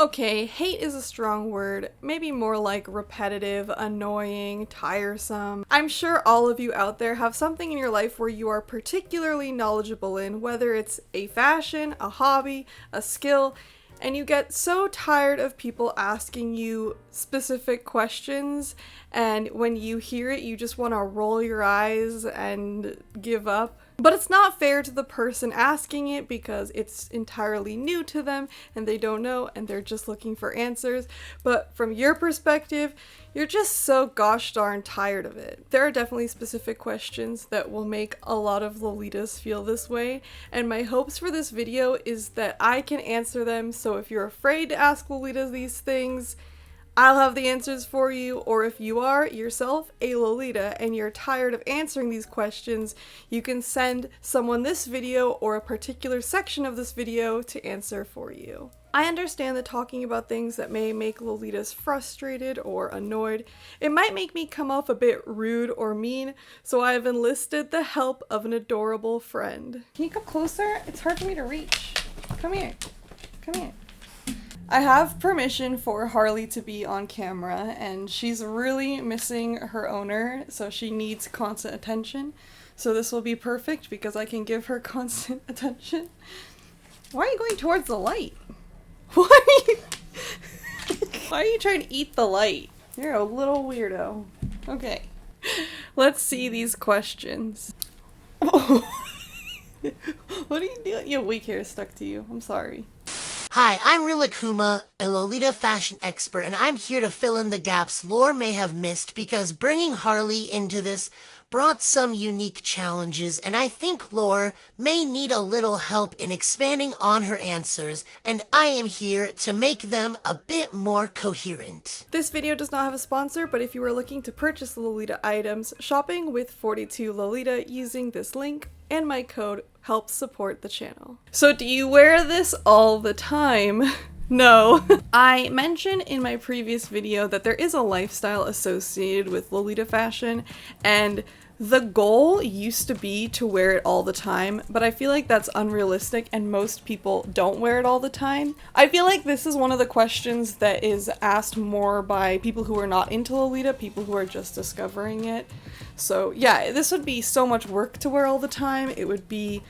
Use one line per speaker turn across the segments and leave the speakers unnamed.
Okay, hate is a strong word, maybe more like repetitive, annoying, tiresome. I'm sure all of you out there have something in your life where you are particularly knowledgeable in, whether it's a fashion, a hobby, a skill, and you get so tired of people asking you specific questions, and when you hear it, you just want to roll your eyes and give up. But it's not fair to the person asking it because it's entirely new to them and they don't know and they're just looking for answers. But from your perspective, you're just so gosh darn tired of it. There are definitely specific questions that will make a lot of Lolitas feel this way, and my hopes for this video is that I can answer them. So if you're afraid to ask Lolitas these things, I'll have the answers for you, or if you are yourself a Lolita and you're tired of answering these questions, you can send someone this video or a particular section of this video to answer for you. I understand that talking about things that may make Lolitas frustrated or annoyed, it might make me come off a bit rude or mean, so I have enlisted the help of an adorable friend. Can you come closer? It's hard for me to reach. Come here. Come here. I have permission for Harley to be on camera, and she's really missing her owner, so she needs constant attention. So this will be perfect because I can give her constant attention. Why are you going towards the light? Why are you trying to eat the light? You're a little weirdo. Okay, let's see these questions. What are you doing? Your wig hair is stuck to you. I'm sorry.
Hi, I'm Rilakuma, a Lolita fashion expert, and I'm here to fill in the gaps Lore may have missed because bringing Harley into this brought some unique challenges, and I think Lore may need a little help in expanding on her answers, and I am here to make them a bit more coherent.
This video does not have a sponsor, but if you are looking to purchase Lolita items, shopping with 42 Lolita using this link and my code helps support the channel. So do you wear this all the time? No. I mentioned in my previous video that there is a lifestyle associated with Lolita fashion, and the goal used to be to wear it all the time, but I feel like that's unrealistic and most people don't wear it all the time. I feel like this is one of the questions that is asked more by people who are not into Lolita, people who are just discovering it. So yeah, this would be so much work to wear all the time. It would be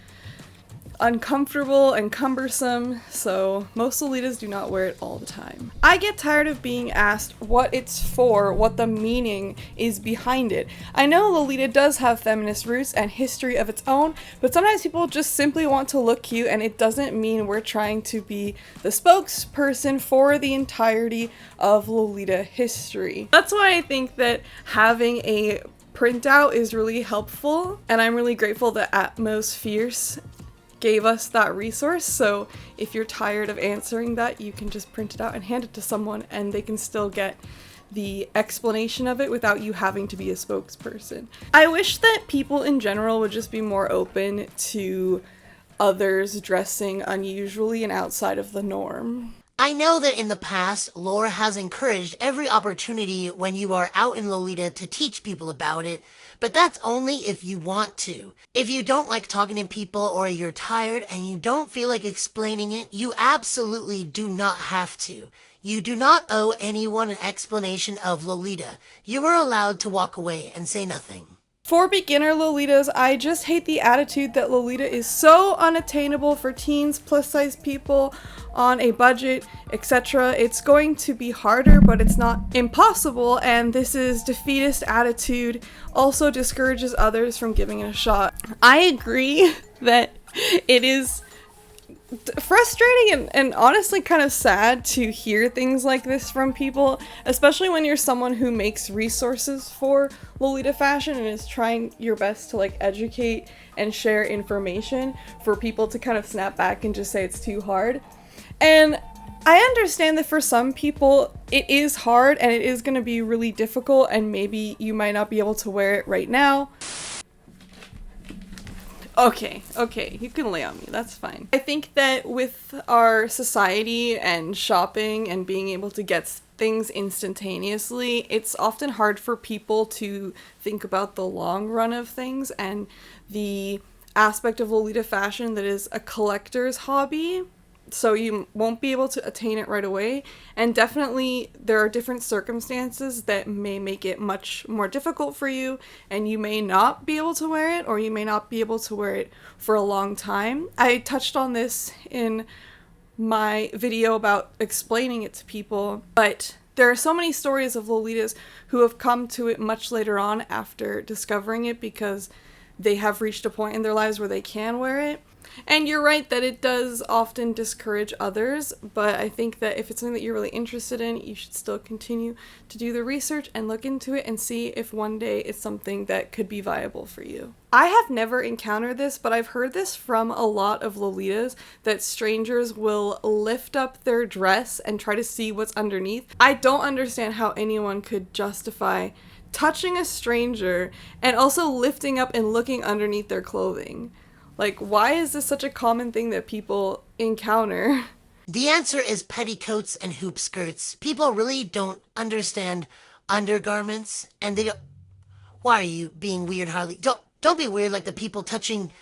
uncomfortable and cumbersome, so most Lolitas do not wear it all the time. I get tired of being asked what it's for, what the meaning is behind it. I know Lolita does have feminist roots and history of its own, but sometimes people just simply want to look cute, and it doesn't mean we're trying to be the spokesperson for the entirety of Lolita history. That's why I think that having a printout is really helpful, and I'm really grateful that Atmos Fierce gave us that resource, so if you're tired of answering that, you can just print it out and hand it to someone and they can still get the explanation of it without you having to be a spokesperson. I wish that people in general would just be more open to others dressing unusually and outside of the norm.
I know that in the past, Lore has encouraged every opportunity when you are out in Lolita to teach people about it, but that's only if you want to. If you don't like talking to people or you're tired and you don't feel like explaining it, you absolutely do not have to. You do not owe anyone an explanation of Lolita. You are allowed to walk away and say nothing.
For beginner Lolitas, I just hate the attitude that Lolita is so unattainable for teens, plus-size people, on a budget, etc. It's going to be harder, but it's not impossible, and this is defeatist attitude also discourages others from giving it a shot. I agree that it is frustrating and honestly kind of sad to hear things like this from people, especially when you're someone who makes resources for Lolita fashion and is trying your best to like educate and share information, for people to kind of snap back and just say it's too hard. And I understand that for some people it is hard and it is going to be really difficult, and maybe you might not be able to wear it right now. Okay, you can lay on me, that's fine. I think that with our society and shopping and being able to get things instantaneously, it's often hard for people to think about the long run of things and the aspect of Lolita fashion that is a collector's hobby. So you won't be able to attain it right away. And definitely there are different circumstances that may make it much more difficult for you, and you may not be able to wear it, or you may not be able to wear it for a long time. I touched on this in my video about explaining it to people, but there are so many stories of Lolitas who have come to it much later on after discovering it because they have reached a point in their lives where they can wear it. And you're right that it does often discourage others, but I think that if it's something that you're really interested in, you should still continue to do the research and look into it and see if one day it's something that could be viable for you. I have never encountered this, but I've heard this from a lot of Lolitas, that strangers will lift up their dress and try to see what's underneath. I don't understand how anyone could justify touching a stranger and also lifting up and looking underneath their clothing. Like, why is this such a common thing that people encounter?
The answer is petticoats and hoop skirts. People really don't understand undergarments, and they don't... Why are you being weird, Harley? Don't be weird like the people touching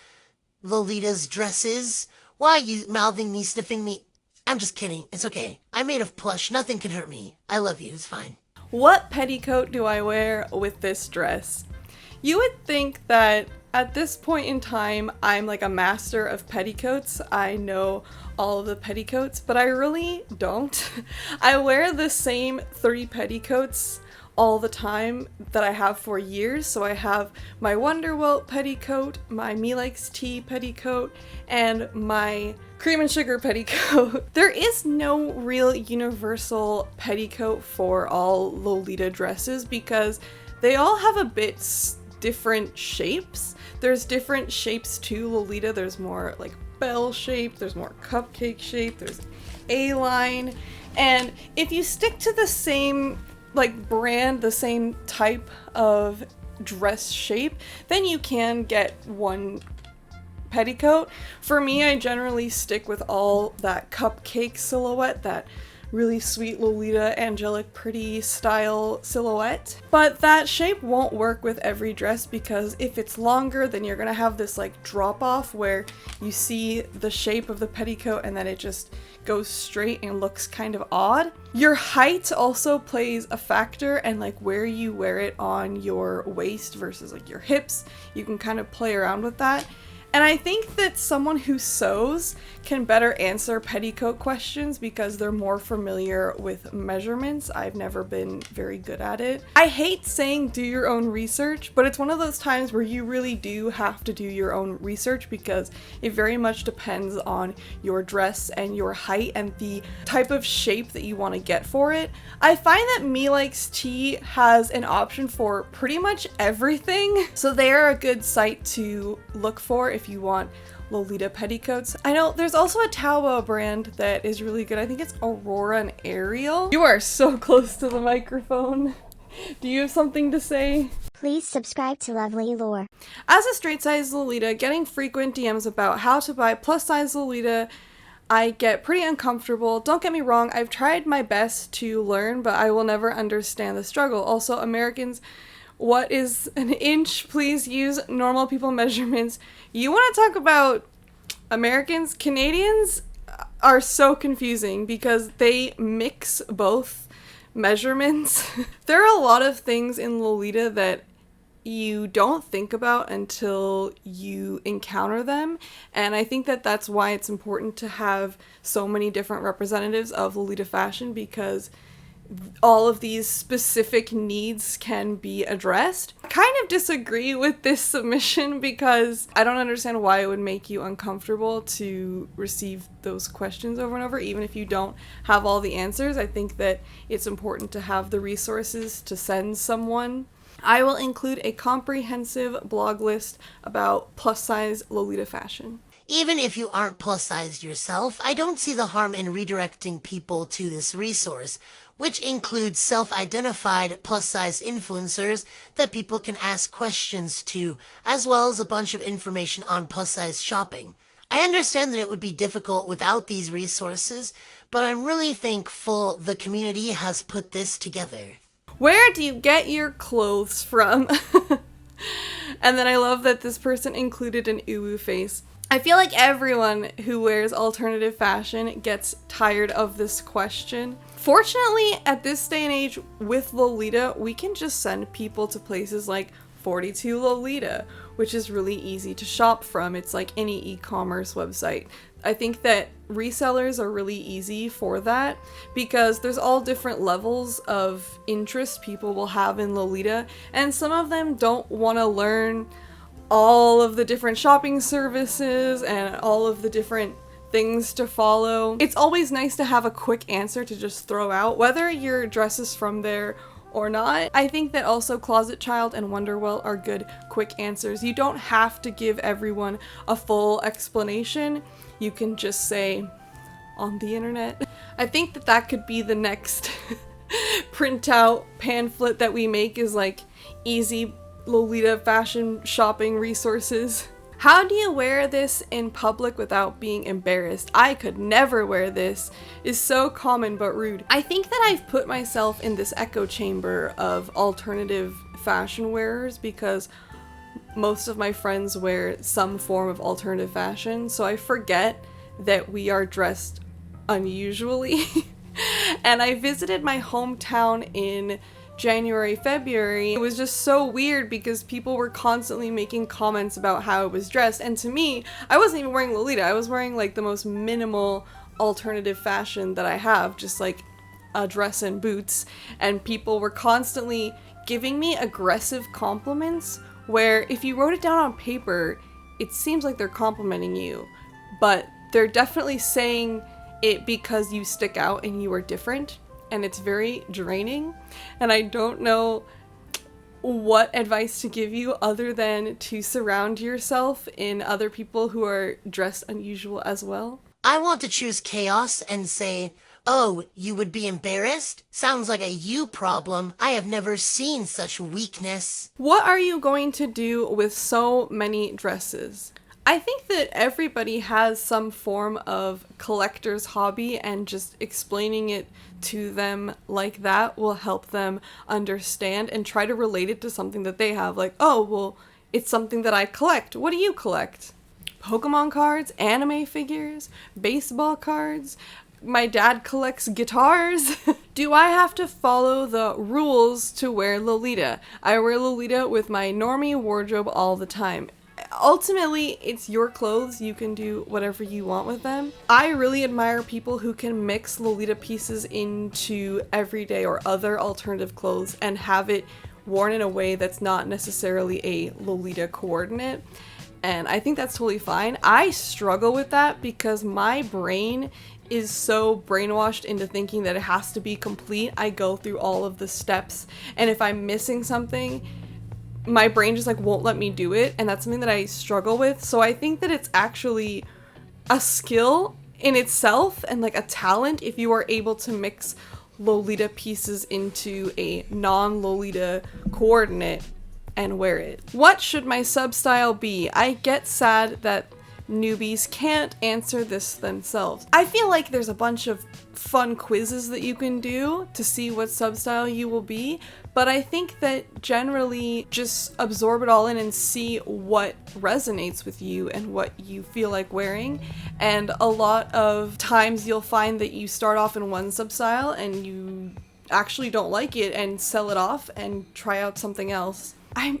Lolita's dresses. Why are you mouthing me, sniffing me? I'm just kidding. It's okay. I'm made of plush. Nothing can hurt me. I love you. It's fine.
What petticoat do I wear with this dress? You would think that at this point in time, I'm like a master of petticoats. I know all of the petticoats, but I really don't. I wear the same 3 petticoats all the time that I have for years. So I have my Wonderwelt petticoat, my Me Likes Tea petticoat, and my Cream and Sugar petticoat. There is no real universal petticoat for all Lolita dresses because they all have a bit different shapes. There's different shapes to Lolita. There's more like bell shape, there's more cupcake shape, there's A-line. And if you stick to the same like brand, the same type of dress shape, then you can get one petticoat. For me, I generally stick with all that cupcake silhouette, that really sweet Lolita angelic pretty style silhouette. But that shape won't work with every dress because if it's longer, then you're gonna have this like drop off where you see the shape of the petticoat and then it just goes straight and looks kind of odd. Your height also plays a factor, and like where you wear it on your waist versus like your hips, you can kind of play around with that. And I think that someone who sews can better answer petticoat questions because they're more familiar with measurements. I've never been very good at it. I hate saying do your own research, but it's one of those times where you really do have to do your own research because it very much depends on your dress and your height and the type of shape that you want to get for it. I find that Me Likes Tea has an option for pretty much everything, so they are a good site to look for if you want Lolita petticoats. I know there's also a Taobao brand that is really good. I think it's Aurora and Ariel. You are so close to the microphone. Do you have something to say?
Please subscribe to LOVELYLOR.
As a straight size Lolita, getting frequent DMs about how to buy plus size Lolita, I get pretty uncomfortable. Don't get me wrong, I've tried my best to learn, but I will never understand the struggle. Also, Americans, what is an inch? Please use normal people measurements. You want to talk about Americans? Canadians are so confusing because they mix both measurements. There are a lot of things in Lolita that you don't think about until you encounter them, and I think that that's why it's important to have so many different representatives of Lolita fashion, because all of these specific needs can be addressed. I kind of disagree with this submission because I don't understand why it would make you uncomfortable to receive those questions over and over, even if you don't have all the answers. I think that it's important to have the resources to send someone. I will include a comprehensive blog list about plus size Lolita fashion.
Even if you aren't plus sized yourself, I don't see the harm in redirecting people to this resource, which includes self-identified plus-size influencers that people can ask questions to, as well as a bunch of information on plus-size shopping. I understand that it would be difficult without these resources, but I'm really thankful the community has put this together.
Where do you get your clothes from? And then I love that this person included an uwu face. I feel like everyone who wears alternative fashion gets tired of this question. Fortunately, at this day and age with Lolita, we can just send people to places like 42 Lolita, which is really easy to shop from. It's like any e-commerce website. I think that resellers are really easy for that because there's all different levels of interest people will have in Lolita, and some of them don't want to learn all of the different shopping services and all of the different things to follow. It's always nice to have a quick answer to just throw out, whether your dress is from there or not. I think that also Closet Child and Wonderwell are good quick answers. You don't have to give everyone a full explanation. You can just say on the internet. I think that that could be the next printout pamphlet that we make, is like easy Lolita fashion shopping resources. How do you wear this in public without being embarrassed? I could never wear this. Is so common but rude. I think that I've put myself in this echo chamber of alternative fashion wearers because most of my friends wear some form of alternative fashion, so I forget that we are dressed unusually. And I visited my hometown in January, February. It was just so weird because people were constantly making comments about how it was dressed, and to me, I wasn't even wearing Lolita. I was wearing like the most minimal alternative fashion that I have, just like a dress and boots, and people were constantly giving me aggressive compliments where if you wrote it down on paper, it seems like they're complimenting you, but they're definitely saying it because you stick out and you are different. And it's very draining, and I don't know what advice to give you other than to surround yourself in other people who are dressed unusual as well.
I want to choose chaos and say, oh, you would be embarrassed? Sounds like a you problem. I have never seen such weakness.
What are you going to do with so many dresses? I think that everybody has some form of collector's hobby, and just explaining it to them like that will help them understand and try to relate it to something that they have. Like, oh, well, it's something that I collect. What do you collect? Pokemon cards, anime figures, baseball cards. My dad collects guitars. Do I have to follow the rules to wear Lolita? I wear Lolita with my normie wardrobe all the time. Ultimately, it's your clothes. You can do whatever you want with them. I really admire people who can mix Lolita pieces into everyday or other alternative clothes and have it worn in a way that's not necessarily a Lolita coordinate. And I think that's totally fine. I struggle with that because my brain is so brainwashed into thinking that it has to be complete. I go through all of the steps, and if I'm missing something, my brain just like won't let me do it, and that's something that I struggle with. So I think that it's actually a skill in itself and like a talent if you are able to mix Lolita pieces into a non-Lolita coordinate and wear it. What should my substyle be? I get sad that newbies can't answer this themselves. I feel like there's a bunch of fun quizzes that you can do to see what substyle you will be, but I think that generally just absorb it all in and see what resonates with you and what you feel like wearing. And a lot of times you'll find that you start off in one substyle and you actually don't like it and sell it off and try out something else.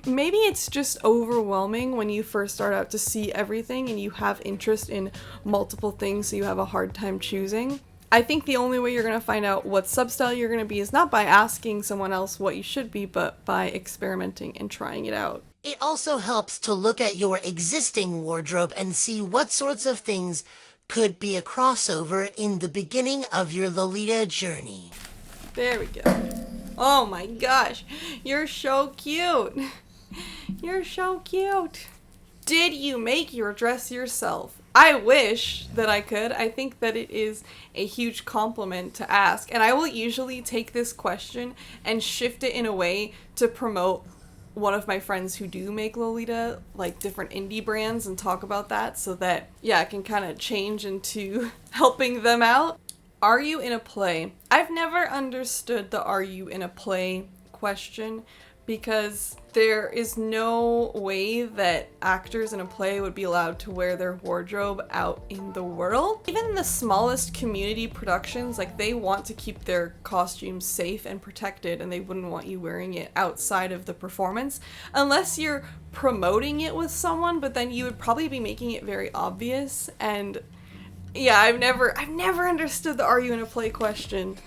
Maybe it's just overwhelming when you first start out to see everything and you have interest in multiple things, so you have a hard time choosing. I think the only way you're going to find out what substyle you're going to be is not by asking someone else what you should be, but by experimenting and trying it out.
It also helps to look at your existing wardrobe and see what sorts of things could be a crossover in the beginning of your Lolita journey.
There we go. Oh my gosh, you're so cute. You're so cute. Did you make your dress yourself? I wish that I could. I think that it is a huge compliment to ask, and I will usually take this question and shift it in a way to promote one of my friends who do make Lolita, like different indie brands, and talk about that so that, yeah, I can kind of change into helping them out. Are you in a play? I've never understood the are you in a play question because there is no way that actors in a play would be allowed to wear their wardrobe out in the world. Even the smallest community productions, like, they want to keep their costumes safe and protected, and they wouldn't want you wearing it outside of the performance unless you're promoting it with someone, but then you would probably be making it very obvious. And yeah, I've never understood the "are you in a play" question.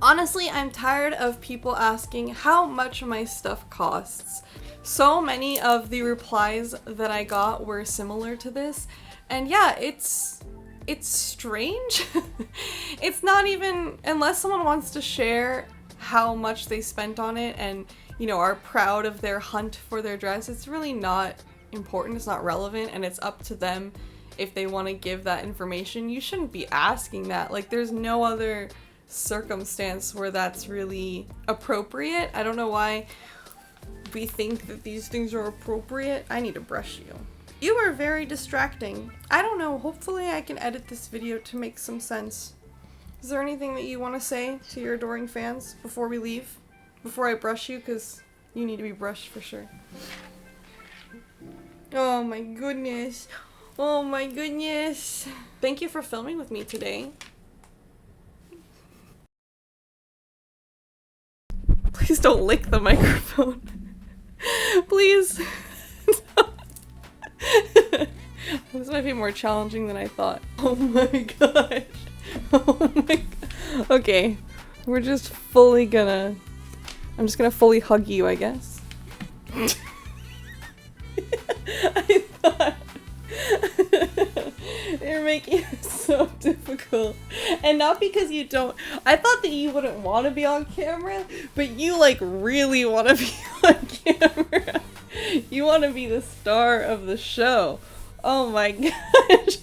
Honestly, I'm tired of people asking how much my stuff costs. So many of the replies that I got were similar to this, and yeah, it's strange. It's not even, unless someone wants to share how much they spent on it and, you know, are proud of their hunt for their dress, it's really not important, it's not relevant, and it's up to them if they want to give that information. You shouldn't be asking that. Like, there's no other circumstance where that's really appropriate. I don't know why we think that these things are appropriate. I need to brush you. You are very distracting. I don't know, hopefully I can edit this video to make some sense. Is there anything that you want to say to your adoring fans before we leave? Before I brush you, because you need to be brushed for sure. Oh my goodness. Oh my goodness. Thank you for filming with me today. Please don't lick the microphone. Please. This might be more challenging than I thought. Oh my gosh. Oh my god. Okay. We're just fully gonna... I'm just gonna fully hug you, I guess. I thought... You're making it so difficult. And not because you don't... I thought that you wouldn't want to be on camera, but you, like, really want to be on camera. You want to be the star of the show. Oh my gosh.